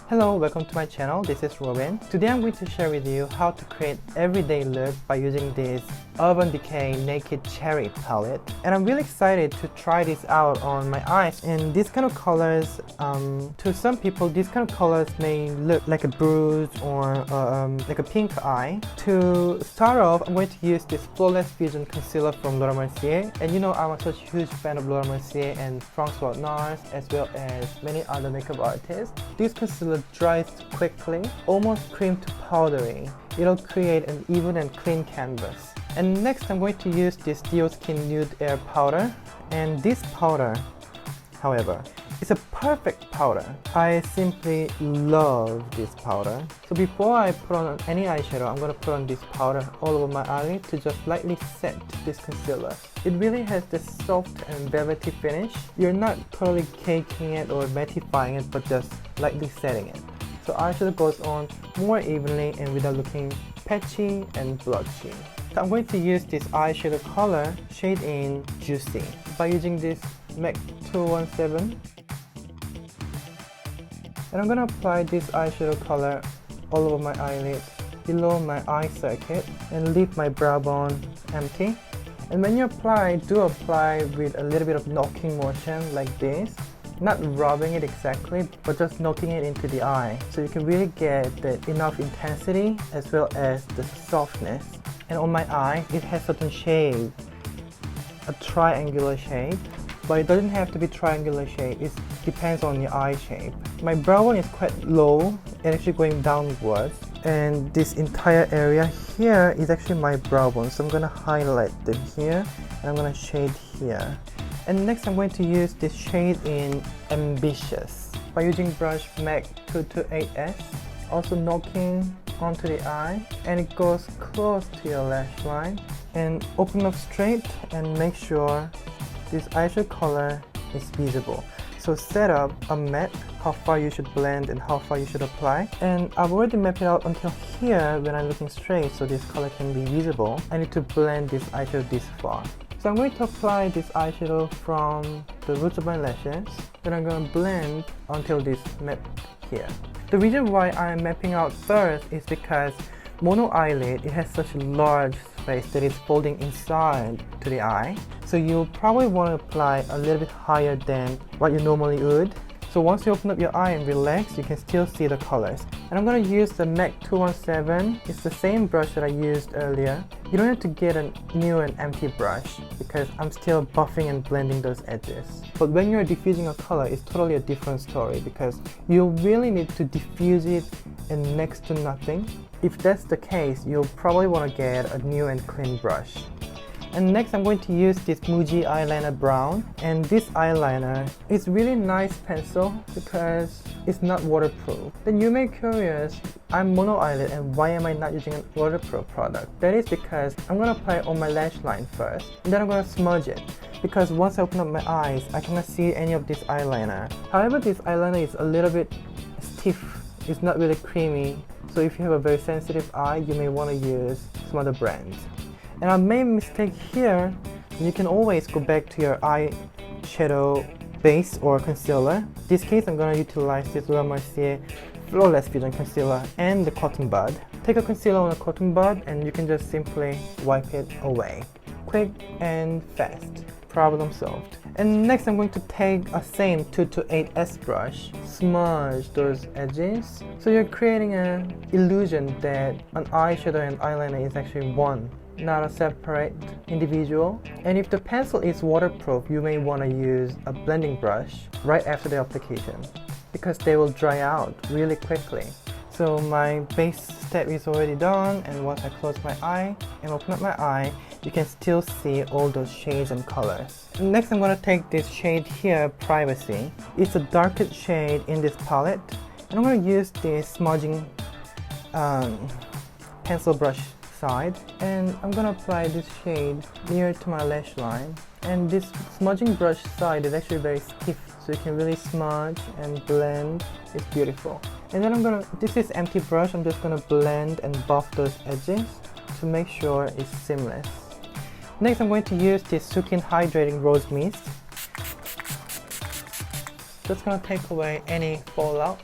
Hello, welcome to my channel. This is Robin. Today I'm going to share with you how to create everyday look by using this Urban Decay Naked Cherry palette. And I'm really excited to try this out on my eyes. And these kind of colors, to some people, these kind of colors may look like a bruise or like a pink eye. To start off, I'm going to use this Flawless Fusion Concealer from Laura Mercier. And you know I'm such a huge fan of Laura Mercier and François Nars, as well as many other makeup artists. This concealer dries quickly, almost cream to powdery. It'll create an even and clean canvas. And next I'm going to use this Dio Skin Nude Air Powder. And this powder, however, is a perfect powder. I simply love this powder. So before I put on any eyeshadow, I'm going to put on this powder all over my eyelid to just lightly set this concealer. It really has this soft and velvety finish. You're not totally caking it or mattifying it, but just lightly setting it. So eyeshadow goes on more evenly and without looking patchy and blotchy. So I'm going to use this eyeshadow color shade in Juicy by using this MAC 217. And I'm gonna apply this eyeshadow color all over my eyelid, below my eye socket, and leave my brow bone empty. And when you apply, do apply with a little bit of knocking motion like this. Not rubbing it exactly, but just knocking it into the eye. So you can really get the enough intensity as well as the softness. And on my eye, it has certain shape, a triangular shape. But it doesn't have to be triangular shape, it depends on your eye shape. My brow bone is quite low and actually going downwards. And this entire area here is actually my brow bone. So I'm going to highlight them here and I'm going to shade here. And next I'm going to use this shade in Ambitious by using brush MAC 228S. Also knocking onto the eye, and it goes close to your lash line. And open up straight and make sure this eyeshadow color is visible. So set up a map, how far you should blend and how far you should apply. And I've already mapped it out until here when I'm looking straight so this color can be visible. I need to blend this eyeshadow this far. So I'm going to apply this eyeshadow from the roots of my lashes. Then I'm going to blend until this map here. The reason why I'm mapping out first is because mono eyelid, it has such a large space that it's folding inside to the eye. So you'll probably want to apply a little bit higher than what you normally would. So once you open up your eye and relax, you can still see the colors. And I'm going to use the MAC 217. It's the same brush that I used earlier. You don't have to get a new and empty brush because I'm still buffing and blending those edges. But when you're diffusing a color, it's totally a different story because you really need to diffuse it in next to nothing. If that's the case, you'll probably want to get a new and clean brush. And next I'm going to use this Muji eyeliner brown, and this eyeliner is really nice pencil because it's not waterproof. Then you may be curious, I'm mono eyelid and why am I not using a waterproof product? That is because I'm going to apply it on my lash line first and then I'm going to smudge it, because once I open up my eyes I cannot see any of this eyeliner. However, this eyeliner is a little bit stiff, it's not really creamy, so if you have a very sensitive eye you may want to use some other brands. And I made a mistake here. You can always go back to your eyeshadow base or concealer. In this case, I'm going to utilize this Laura Mercier Flawless Fusion Concealer and the cotton bud. Take a concealer on a cotton bud and you can just simply wipe it away. Quick and fast. Problem solved. And next I'm going to take a same 228S brush, smudge those edges. So you're creating an illusion that an eyeshadow and eyeliner is actually one, not a separate individual. And if the pencil is waterproof, you may want to use a blending brush right after the application because they will dry out really quickly. So my base step is already done, and once I close my eye and open up my eye, you can still see all those shades and colors. Next I'm going to take this shade here, Privacy. It's a darkest shade in this palette, and I'm going to use this smudging pencil brush side, and I'm going to apply this shade near to my lash line. And this smudging brush side is actually very stiff, so you can really smudge and blend. It's beautiful. And then this is empty brush, I'm just gonna blend and buff those edges to make sure it's seamless. Next I'm going to use this Sukin Hydrating Rose Mist. Just gonna take away any fallouts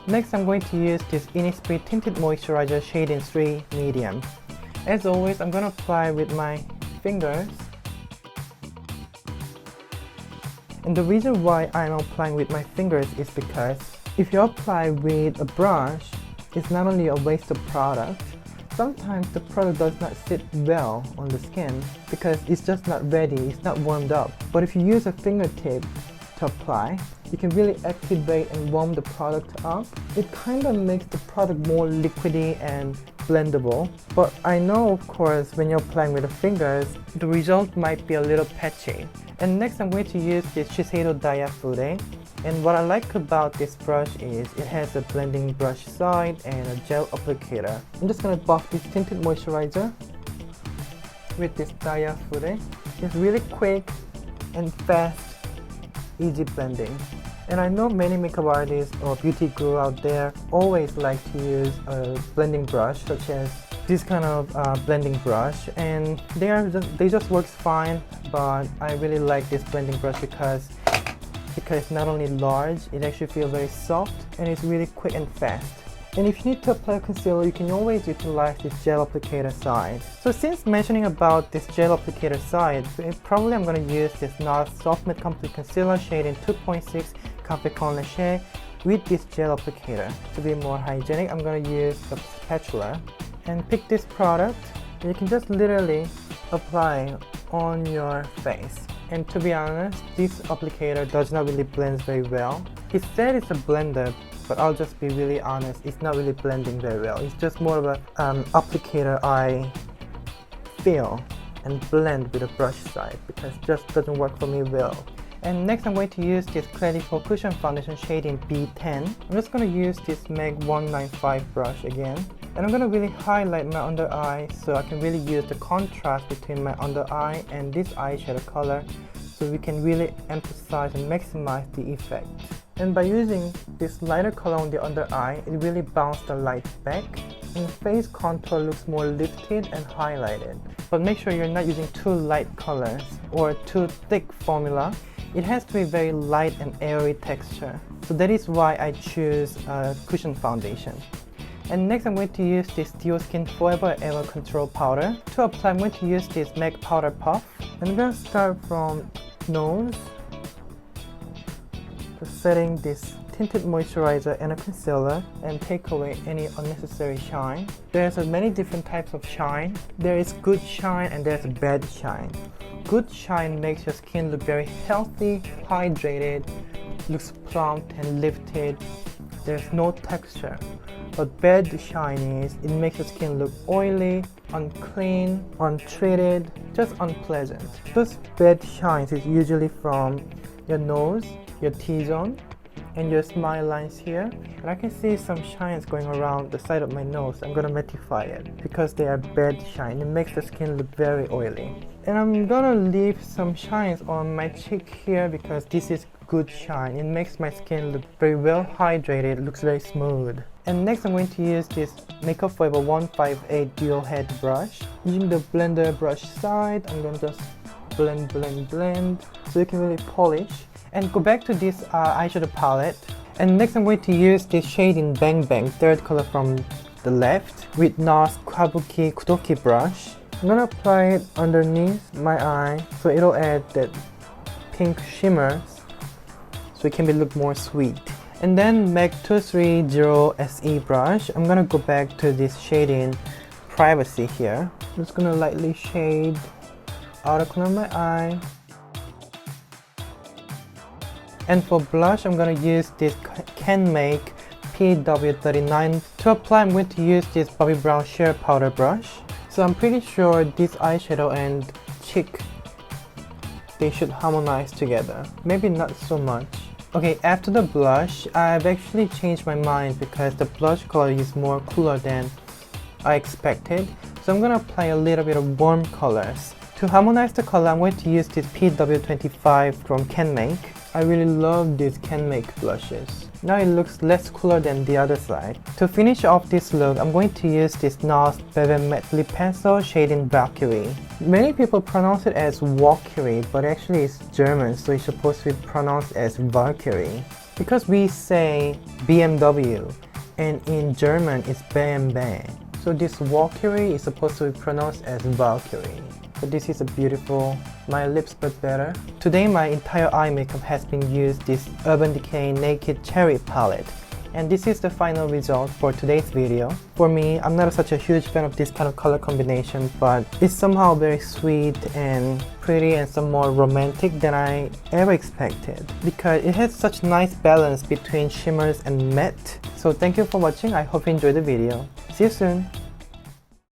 Next, I'm going to use this Innisfree Tinted Moisturizer shade in 3 medium. As always, I'm going to apply with my fingers. And the reason why I'm applying with my fingers is because if you apply with a brush, it's not only a waste of product, sometimes the product does not sit well on the skin because it's just not ready, it's not warmed up. But if you use a fingertip to apply, you can really activate and warm the product up. It kind of makes the product more liquidy and blendable. But I know, of course, when you're applying with the fingers, the result might be a little patchy. And next, I'm going to use this Shiseido Diaphyde. And what I like about this brush is it has a blending brush side and a gel applicator. I'm just going to buff this tinted moisturizer with this Diaphyde. It's really quick and fast, easy blending. And I know many makeup artists or beauty guru out there always like to use a blending brush such as this kind of blending brush, and they just works fine, but I really like this blending brush because it's not only large, it actually feels very soft and it's really quick and fast. And if you need to apply concealer, you can always utilize this gel applicator side. So since mentioning about this gel applicator side, probably I'm going to use this NARS Soft Matte Complete Concealer shade in 2.6 Café Con Leche with this gel applicator. To be more hygienic, I'm going to use a spatula and pick this product. You can just literally apply on your face. And to be honest, this applicator does not really blend very well. It said it's a blender, but I'll just be really honest, it's not really blending very well. It's just more of an applicator I feel and blend with a brush side because it just doesn't work for me well. And next, I'm going to use this Credifor Cushion Foundation shade in B10. I'm just going to use this MAC 195 brush again. And I'm going to really highlight my under eye so I can really use the contrast between my under eye and this eyeshadow color so we can really emphasize and maximize the effect. And by using this lighter color on the under eye, it really bounces the light back and face contour looks more lifted and highlighted. But make sure you're not using too light colors or too thick formula. It has to be very light and airy texture. So that is why I choose a cushion foundation. And next, I'm going to use this Dioskin Forever Ever Control Powder. To apply, I'm going to use this MAC Powder Puff. And I'm going to start from nose, setting this tinted moisturizer and a concealer and take away any unnecessary shine. There's many different types of shine. There is good shine and there's bad shine. Good shine makes your skin look very healthy, hydrated, looks plump and lifted. There's no texture. But bad shine is it makes your skin look oily, unclean, untreated, just unpleasant. Those bad shines is usually from your nose, your T-zone, and your smile lines here. And I can see some shines going around the side of my nose. I'm gonna mattify it because they are bad shine. It makes the skin look very oily. And I'm gonna leave some shines on my cheek here because this is good shine. It makes my skin look very well hydrated, looks very smooth. And next, I'm going to use this Makeup Forever 158 dual head brush. Using the blender brush side, I'm going to just blend so you can really polish. And go back to this eyeshadow palette. And next, I'm going to use this shade in Bang Bang, third color from the left, with NARS Kabuki Kudoki brush. I'm going to apply it underneath my eye so it'll add that pink shimmer so it can look more sweet. And then MAC 230 SE brush. I'm gonna go back to this shade in Privacy here. I'm just gonna lightly shade outer corner of my eye. And for blush, I'm gonna use this Can Make PW39. To apply, I'm going to use this Bobbi Brown Sheer Powder brush. So I'm pretty sure this eyeshadow and cheek, they should harmonize together. Maybe not so much. Okay, after the blush, I've actually changed my mind because the blush color is more cooler than I expected. So I'm gonna apply a little bit of warm colors. To harmonize the color, I'm going to use this PW25 from Can Make. I really love these Can Make blushes. Now it looks less cooler than the other side. To finish off this look, I'm going to use this NARS Bebe Matte Lip Pencil shade in Valkyrie. Many people pronounce it as Valkyrie, but actually it's German, so it's supposed to be pronounced as Valkyrie. Because we say BMW and in German it's BMW. So this Valkyrie is supposed to be pronounced as Valkyrie. But this is a beautiful, my lips but better. Today my entire eye makeup has been used this Urban Decay Naked Cherry palette. And this is the final result for today's video. For me, I'm not such a huge fan of this kind of color combination, but it's somehow very sweet and pretty and some more romantic than I ever expected. Because it has such nice balance between shimmers and matte. So thank you for watching. I hope you enjoyed the video. See you soon.